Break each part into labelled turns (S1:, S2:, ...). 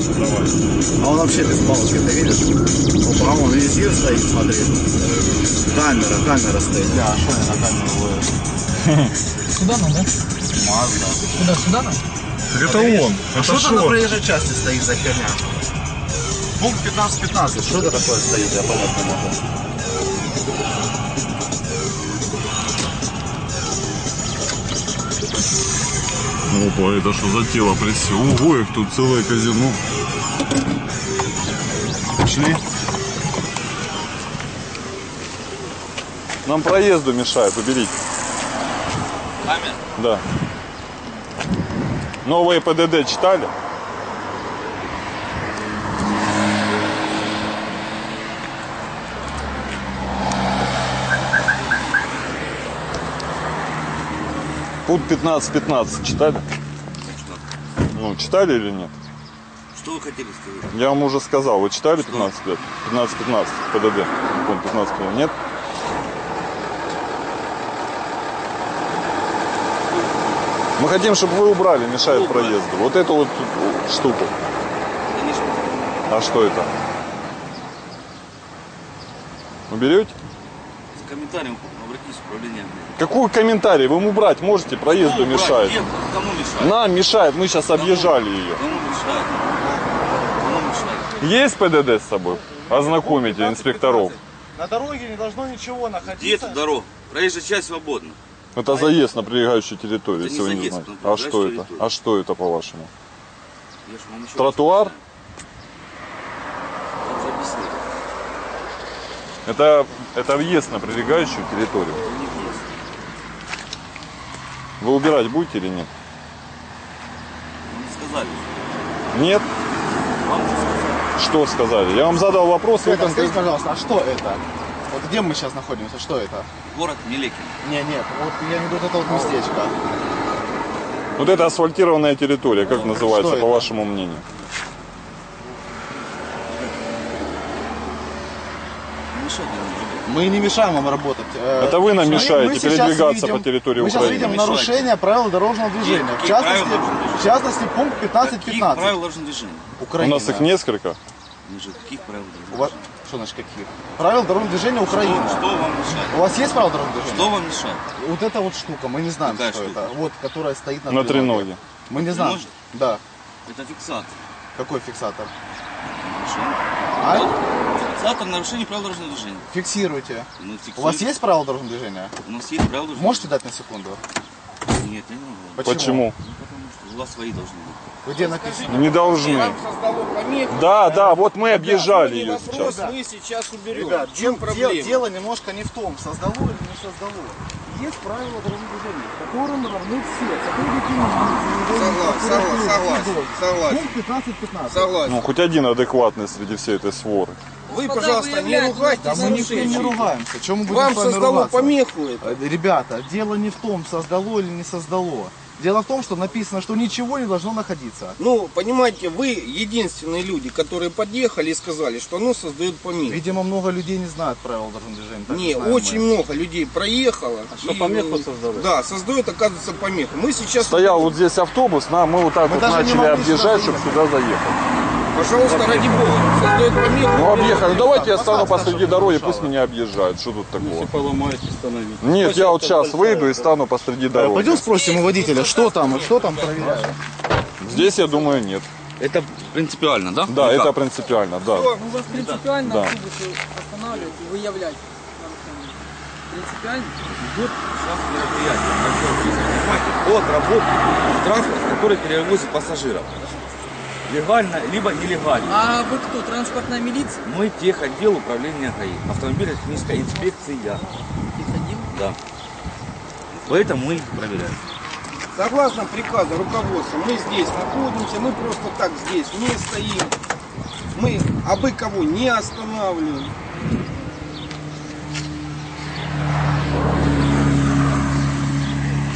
S1: А он вообще без палки, ты видишь? Опа, он визир стоит, смотри. Камера стоит.
S2: Бля, а что я на камеру вылез?
S3: Сюда надо, да?
S1: Мазда.
S3: Сюда надо?
S2: Так это он.
S1: А что там на проезжей части стоит за херня? Пункт 15-15. Что это такое стоит? Я понять не могу.
S2: Опа, это что за тело присел? Ого, их тут целое казино. Пошли. Нам проезду мешает, уберите.
S4: Камера?
S2: Да. Новые ПДД читали? Пункт 15-15 читали? Ну, читали или нет?
S4: Что вы хотели сказать?
S2: Я вам уже сказал, вы читали 15 лет? 15-15 ПДД. Пункт 15 нет? Мы хотим, чтобы вы убрали, мешает проезду. Вот эту вот штуку.
S4: Конечно.
S2: А что это? Уберете?
S4: С комментарием обратитесь в управление.
S2: Какой комментарий? Вы ему убрать можете? Проезду мешает.
S4: Нет, кому мешает?
S2: Нам мешает, мы сейчас объезжали ее.
S4: Кому мешает? Кому мешает?
S2: Есть ПДД с собой? Ознакомите инспекторов.
S1: На дороге не должно ничего находиться.
S4: Где эта дорога? Проезжая часть свободна.
S2: Это заезд на прилегающую территорию,
S4: Это
S2: если
S4: не
S2: вы не
S4: заезд
S2: знаете.
S4: на
S2: А что это?
S4: прилегающую
S2: А что это по-вашему?
S4: Я ж вам еще
S2: Тротуар?
S4: раз объяснил.
S2: Это въезд на прилегающую территорию.
S4: Это не въезд.
S2: Вы убирать будете или нет?
S4: Вы не сказали.
S2: Нет?
S4: Вам же сказали.
S2: Что сказали? Я вам задал вопрос, вы
S1: Света, скажите,
S2: конкретно...
S1: пожалуйста, а что это? Вот где мы сейчас находимся? Что это?
S4: Город Мелекин.
S1: Нет, вот я не вот это вот местечко.
S2: Вот это асфальтированная территория, как
S1: Что
S2: называется,
S1: это?
S2: по вашему мнению?
S4: Мешать не нужно.
S1: Мы не мешаем вам работать.
S2: Это вы нам мешаете
S1: сейчас
S2: передвигаться
S1: видим-
S2: по территории
S1: Мы сейчас
S2: Украины.
S1: видим
S4: Мешаете.
S1: нарушение правил дорожного движения.
S4: Какие правила дорожного
S1: В
S4: движения?
S1: частности, пункт
S4: Каких
S1: 15-15.
S4: правил дорожного движения?
S2: У
S1: Украина.
S2: нас их несколько.
S4: Ниже каких правил
S1: У
S4: дорожного
S1: вас...
S4: движения?
S1: Что значит каких? Правил дорожного движения Украины.
S4: Что вам мешает?
S1: У вас есть правила дорожного движения?
S4: Что вам мешает?
S1: Вот эта вот штука, мы не знаем,
S4: Какая
S1: что
S4: штука?
S1: это. Вот, которая стоит на
S2: На
S1: треноге.
S2: треноге.
S1: Мы не знаем.
S4: Треноге?
S1: Да.
S4: Это фиксация.
S1: Какой фиксатор?
S4: Нарушение.
S1: А?
S4: Фиксатор нарушения правил дорожного движения.
S1: Фиксируйте.
S4: Ну,
S1: У вас
S4: фиксируйте.
S1: есть правила дорожного движения?
S4: У нас есть правила дорожного
S1: Можете дать на секунду?
S4: движения? Нет, я не могу.
S2: Почему?
S4: Ну, потому что у вас свои должны быть.
S1: Где написано?
S2: Не должны.
S5: Создало помеху.
S2: Да, вот мы объезжали ее
S5: Вопрос
S2: сейчас.
S5: мы сейчас уберем.
S1: Ребят,
S5: в чем проблема?
S1: дело немножко не в том, создало или не создало. Есть правила дорожного движения, которым равны все.
S5: Согласен.
S1: Пункт 15-15.
S5: Согласен.
S2: Ну, хоть один адекватный среди всей этой своры.
S5: Вы, пожалуйста, не ругайтесь.
S1: Да мы никто не ругаемся. Чем мы будем
S5: Вам
S1: с вами
S5: создало
S1: ругаться?
S5: помеху это.
S1: Ребята, дело не в том, создало или не создало. Дело в том, что написано, что ничего не должно находиться.
S5: Ну, понимаете, вы единственные люди, которые подъехали и сказали, что оно создает помеху.
S1: Видимо, много людей не знают правила дорожного движения. так
S5: Не,
S1: знаем
S5: очень
S1: мы.
S5: много людей проехало.
S4: что, помеху создает?
S5: Да, создает, оказывается, помеху. Мы сейчас,
S2: Стоял вот здесь автобус, мы вот так
S1: Мы
S2: вот
S1: даже не
S2: начали
S1: могли
S2: объезжать,
S1: сюда
S2: чтобы сюда заехать.
S5: пожалуйста, ради бога, создает помеху.
S2: Ну объехали, ну давайте я стану
S1: Посадка,
S2: посреди
S1: чтобы
S2: дороги,
S1: не
S2: пусть
S1: мешало.
S2: меня объезжают. Что тут такого?
S4: поломаете, остановите.
S2: Нет, я вот сейчас выйду и стану посреди дороги.
S1: Пойдем спросим у водителя, что там проверяют.
S2: Здесь, я думаю, нет.
S4: Это принципиально, да?
S2: Да,
S4: Или
S2: это
S4: как?
S2: принципиально, да.
S3: У вас принципиально
S2: Да.
S3: автобусы останавливать и выявлять нарушения. Принципиально?
S4: Идет сейчас мероприятие. Понимаете, от работы транспорт, который перевозит пассажиров. Легально, либо нелегально.
S3: А вы кто, транспортная милиция?
S4: Мы техотдел управления ГАИ. Автомобильно-техническая инспекция.
S3: Приходил.
S4: Да. Поэтому мы проверяем.
S5: Согласно приказу руководства, мы здесь находимся, мы просто так здесь не стоим. Мы абы кого не останавливаем.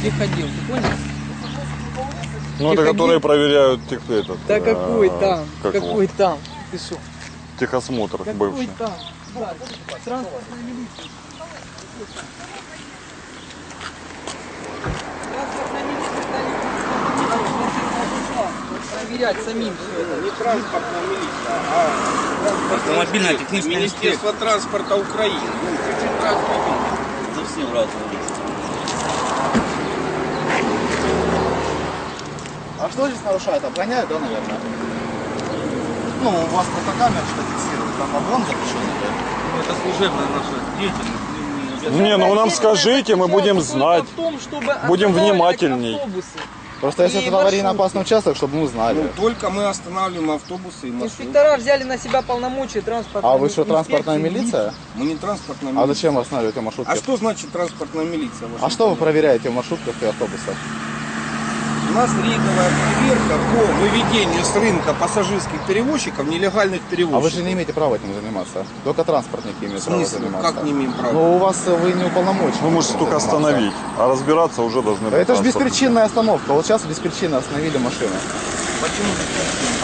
S3: Приходил, ты понял?
S2: Ну, это
S3: Техотдел?
S2: которые проверяют этот.
S3: Да какой там?
S2: как его,
S3: Какой там? Ты что?
S2: техосмотр
S3: Какой
S2: бывший.
S3: там? Да, транспортная милиция. Транспортная милиция, проверять самим все это.
S5: Не транспортная милиция, а
S4: Автомобильная техническая
S5: Министерство транспорта Украины. Ну, чуть-чуть разные люди.
S1: Совсем разные. А что здесь нарушают? Обгоняют, да, наверное? Ну, у вас фотокамера что фиксирует, там обгон запрещенный, да?
S4: Это служебная наша деятельность.
S2: Не, ну нам скажите, мы будем
S3: Только
S2: знать.
S3: в том, чтобы
S2: Будем
S3: останавливать
S2: внимательней.
S3: автобусы.
S1: Просто если
S3: И
S1: это аварийно
S3: маршрутки.
S1: опасный участок, чтобы мы знали.
S5: Ну, только мы останавливаем автобусы и маршрутки.
S3: Инспектора взяли на себя полномочия транспортной
S1: А вы что,
S3: инспекции.
S1: транспортная милиция?
S5: Мы не транспортная
S1: А
S5: милиция.
S1: зачем вы останавливаете маршрутки?
S5: А что значит транспортная милиция? в вашем
S1: А что вы
S5: понимании?
S1: проверяете в маршрутках и автобусах?
S5: У нас рейдовая проверка по выведению с рынка пассажирских перевозчиков нелегальных перевозчиков.
S1: А вы же не имеете права этим заниматься. Только транспортники имеют
S5: В
S1: право
S5: смысле?
S1: заниматься.
S5: Как не имеем права?
S1: Ну, у вас вы не уполномочены.
S2: Вы можете
S1: этим
S2: только
S1: заниматься.
S2: остановить, а разбираться уже должны быть.
S1: Это же
S2: транспортники.
S1: беспричинная остановка. Вот сейчас без причины остановили машину.
S5: Почему?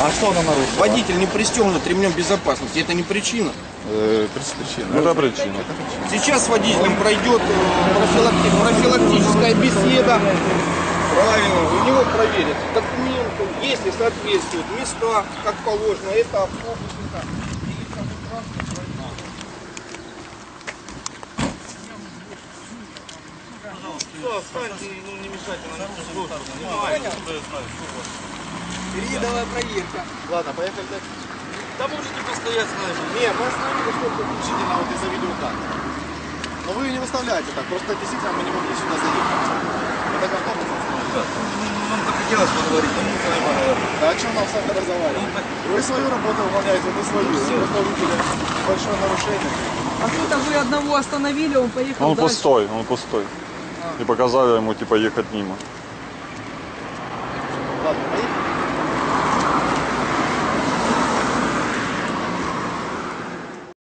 S1: А что она нарушила?
S5: Водитель не пристегнут ремнем безопасности. Это не причина.
S1: Причина.
S2: Это причина.
S5: Сейчас с водителем пройдет профилактическая беседа. Правильно, у него проверят документы, если соответствуют места, как положено, это автобус, это
S3: Рейдовая проверка.
S1: Ладно, поехали дальше.
S4: Да можете постоять с нами.
S1: Не, мы остановили что-то включительно вот из-за видеокамеры. Но вы ее не выставляете так, просто действительно мы не могли сюда заехать. Это как автобус остановили.
S4: Нам захотелось поговорить, но мы с вами поговорим.
S1: Да о чем нам с вами разговаривать? Вы свою работу выполняете, мы свою. Вы просто увидели большое нарушение.
S3: А кто-то вы одного остановили, он поехал
S2: Он
S3: дальше.
S2: пустой, он пустой. И показали ему типа ехать мимо.